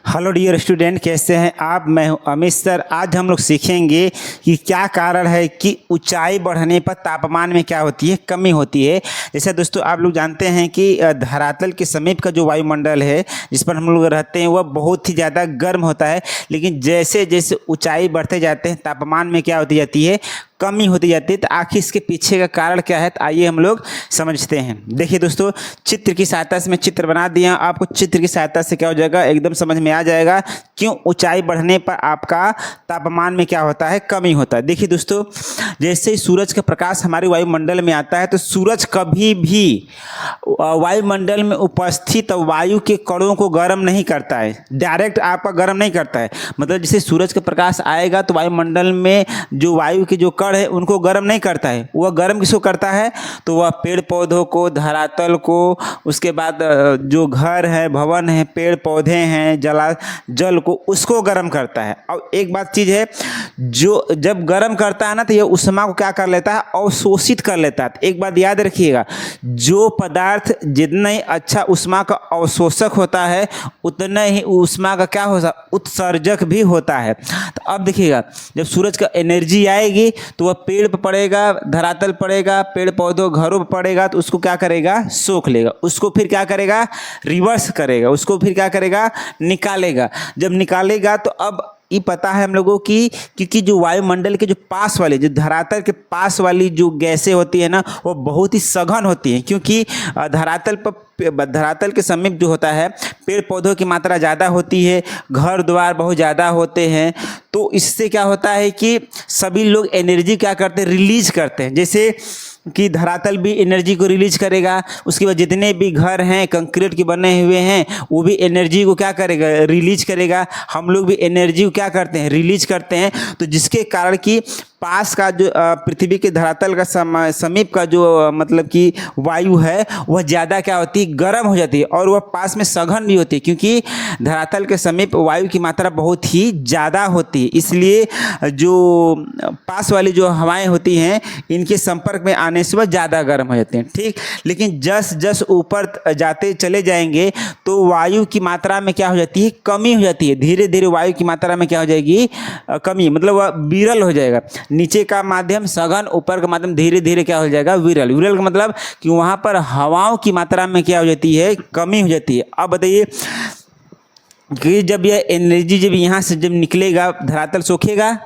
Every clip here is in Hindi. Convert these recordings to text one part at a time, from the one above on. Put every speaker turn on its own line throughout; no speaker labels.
हेलो डियर स्टूडेंट, कैसे हैं आप। मैं हूं अमित सर। आज हम लोग सीखेंगे कि क्या कारण है कि ऊंचाई बढ़ने पर तापमान में क्या होती है, कमी होती है। जैसे दोस्तों आप लोग जानते हैं कि धरातल के समीप का जो वायुमंडल है जिस पर हम लोग रहते हैं वह बहुत ही ज़्यादा गर्म होता है, लेकिन जैसे जैसे ऊंचाई बढ़ते जाते हैं तापमान में क्या होती जाती है, कमी होती जाती है। तो आखिर इसके पीछे का कारण क्या है, तो आइए हम लोग समझते हैं। देखिए दोस्तों, चित्र की सहायता से मैं चित्र बना दिया। आपको चित्र की सहायता से क्या हो जाएगा, एकदम समझ में आ जाएगा क्यों ऊंचाई बढ़ने पर आपका तापमान में क्या होता है, कमी होता है। देखिए दोस्तों, जैसे ही सूरज का प्रकाश हमारे वायुमंडल में आता है तो सूरज कभी भी वायुमंडल में उपस्थित वायु के कणों को गर्म नहीं करता है, डायरेक्ट आपका गर्म नहीं करता है। मतलब जैसे सूरज का प्रकाश आएगा तो वायुमंडल में जो वायु के जो है उनको गर्म नहीं करता है। वह गर्म किसको करता है, तो वह पेड़ पौधों को, धरातल को, उसके बाद जो घर है, भवन है, पेड़ पौधे हैं, जल को, उसको गर्म करता है। और एक बात चीज़ है, जो जब गर्म करता है ना तो यह ऊष्मा को क्या कर लेता है, अवशोषित कर लेता है। एक बात याद रखिएगा, जो पदार्थ जितना ही अच्छा ऊष्मा का अवशोषक होता है उतना ही ऊष्मा का क्या होता है, उत्सर्जक भी होता है। तो अब देखिएगा, जब सूरज का एनर्जी आएगी तो वह पेड़ पर पड़ेगा, धरातल पड़ेगा, पेड़ पौधों घरों पर पड़ेगा, तो उसको क्या करेगा, सोख लेगा। उसको फिर क्या करेगा, रिवर्स करेगा, उसको फिर क्या करेगा, निकालेगा। जब निकालेगा तो अब ये पता है हम लोगों की, क्योंकि जो वायुमंडल के जो पास वाले, जो धरातल के पास वाली जो गैसें होती है ना, वो बहुत ही सघन होती हैं। क्योंकि धरातल के समीप जो होता है पेड़ पौधों की मात्रा ज़्यादा होती है, घर द्वार बहुत ज़्यादा होते हैं। तो इससे क्या होता है कि सभी लोग एनर्जी क्या करते हैं, रिलीज करते हैं। जैसे कि धरातल भी एनर्जी को रिलीज करेगा, उसके बाद जितने भी घर हैं कंक्रीट के बने हुए हैं वो भी एनर्जी को क्या करेगा, रिलीज करेगा। हम लोग भी एनर्जी को क्या करते हैं, रिलीज करते हैं। तो जिसके कारण कि पास का जो पृथ्वी के धरातल का समीप का जो मतलब कि वायु है वह ज़्यादा क्या होती है, गर्म हो जाती है, और वह पास में सघन भी होती है। क्योंकि धरातल के समीप वायु की मात्रा बहुत ही ज़्यादा होती है, इसलिए जो पास वाली जो हवाएं होती हैं इनके संपर्क में आने से वह ज़्यादा गर्म हो जाते हैं। ठीक, लेकिन जस ऊपर जाते चले जाएंगे तो वायु की मात्रा में क्या हो जाती है, कमी हो जाती है। धीरे धीरे वायु की मात्रा में क्या हो जाएगी, कमी, मतलब वह विरल हो जाएगा। नीचे का माध्यम सघन, ऊपर का माध्यम धीरे धीरे क्या हो जाएगा, विरल। विरल का मतलब कि वहाँ पर हवाओं की मात्रा में क्या हो जाती है, कमी हो जाती है। अब बताइए कि जब यह एनर्जी जब यहाँ से जब निकलेगा, धरातल सोखेगा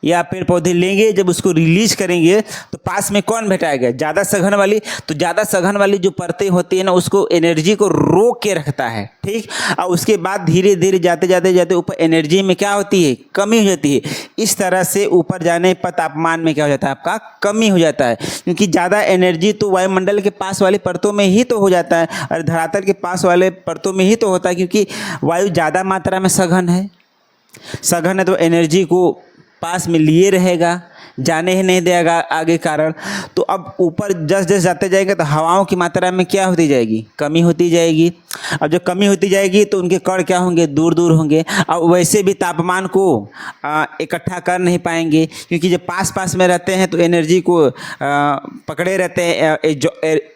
या पेड़ पौधे लेंगे, जब उसको रिलीज करेंगे तो पास में कौन बैठाएगा, ज़्यादा सघन वाली। तो ज़्यादा सघन वाली जो परतें होती है ना, उसको एनर्जी को रोक के रखता है। ठीक, और उसके बाद धीरे धीरे जाते जाते जाते ऊपर एनर्जी में क्या होती है, कमी हो जाती है। इस तरह से ऊपर जाने पर तापमान में क्या हो जाता है, आपका कमी हो जाता है। क्योंकि ज़्यादा एनर्जी तो वायुमंडल के पास वाली परतों में ही तो हो जाता है, और धरातल के पास वाले परतों में ही तो होता है। क्योंकि वायु ज़्यादा मात्रा में सघन है तो एनर्जी को पास में लिए रहेगा, जाने ही नहीं देगा आगे कारण। तो अब ऊपर जस जस जाते जाएंगे तो हवाओं की मात्रा में क्या होती जाएगी, कमी होती जाएगी। अब जब कमी होती जाएगी तो उनके कण क्या होंगे, दूर दूर होंगे। अब वैसे भी तापमान को इकट्ठा कर नहीं पाएंगे, क्योंकि जब पास पास में रहते हैं तो एनर्जी को पकड़े रहते हैं,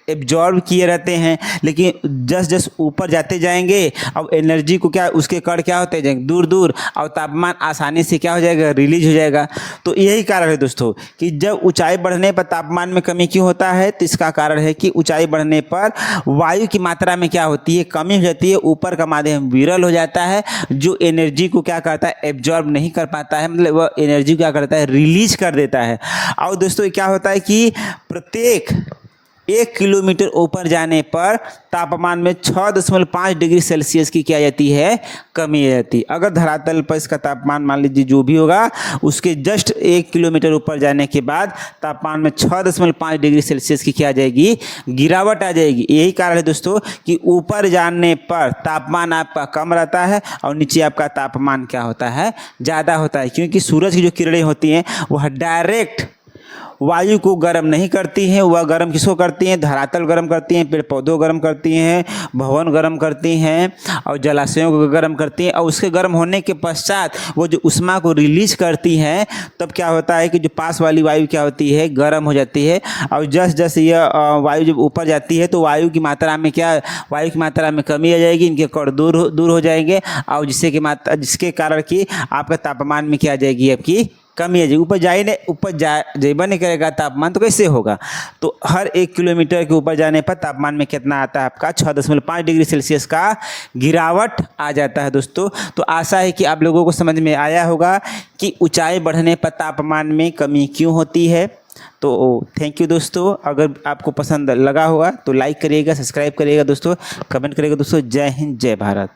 एब्जॉर्ब किए रहते हैं। लेकिन जस जस ऊपर जाते जाएंगे अब एनर्जी को क्या, उसके कण क्या होते जाएंगे, दूर दूर, और तापमान आसानी से क्या हो जाएगा, रिलीज हो जाएगा। तो यही कारण है दोस्तों कि जब ऊंचाई बढ़ने पर तापमान में कमी क्यों होता है, तो इसका कारण है कि ऊंचाई बढ़ने पर वायु की मात्रा में क्या होती है, कमी हो जाती है। ऊपर का माध्यम विरल हो जाता है, जो एनर्जी को क्या करता है, एब्जॉर्ब नहीं कर पाता है, मतलब वह एनर्जी क्या करता है, रिलीज कर देता है। और दोस्तों क्या होता है कि प्रत्येक 1 किलोमीटर ऊपर जाने पर तापमान में 6.5 डिग्री सेल्सियस की क्या जाती है, कमी आ जाती है। अगर धरातल पर इसका तापमान मान लीजिए जो भी होगा, उसके जस्ट 1 किलोमीटर ऊपर जाने के बाद तापमान में 6.5 डिग्री सेल्सियस की क्या आ जाएगी, गिरावट आ जाएगी। यही कारण है दोस्तों कि ऊपर जाने पर तापमान आपका कम रहता है और नीचे आपका तापमान क्या होता है, ज़्यादा होता है। क्योंकि सूरज की जो किरणें होती हैं वह डायरेक्ट वायु को गर्म नहीं करती हैं, वह गर्म किसको करती हैं? धरातल गर्म करती हैं, पेड़ पौधों गर्म करती हैं, भवन गर्म करती हैं और जलाशयों को गर्म करती हैं। और उसके गर्म होने के पश्चात वो जो ऊष्मा को रिलीज करती हैं, तब क्या होता है कि जो पास वाली वायु क्या होती है? गर्म हो जाती है। और जैसे जैसे यह वायु जब ऊपर जाती है तो वायु की मात्रा में कमी आ जाएगी, इनके कण दूर हो जाएंगे और जिसके कारण कि आपका तापमान में क्या आ जाएगी? आपकी कमी आ जाएगी। ऊपर जाइबा नहीं करेगा तापमान, तो कैसे होगा? तो हर 1 किलोमीटर के ऊपर जाने पर तापमान में कितना आता है? आपका 6.5 डिग्री सेल्सियस का गिरावट आ जाता है दोस्तों। तो आशा है कि आप लोगों को समझ में आया होगा कि ऊंचाई बढ़ने पर तापमान में कमी क्यों होती है। तो थैंक यू दोस्तों। अगर आपको पसंद लगा होगा तो लाइक करिएगा, सब्सक्राइब करिएगा दोस्तों, कमेंट करिएगा दोस्तों। जय हिंद, जय भारत।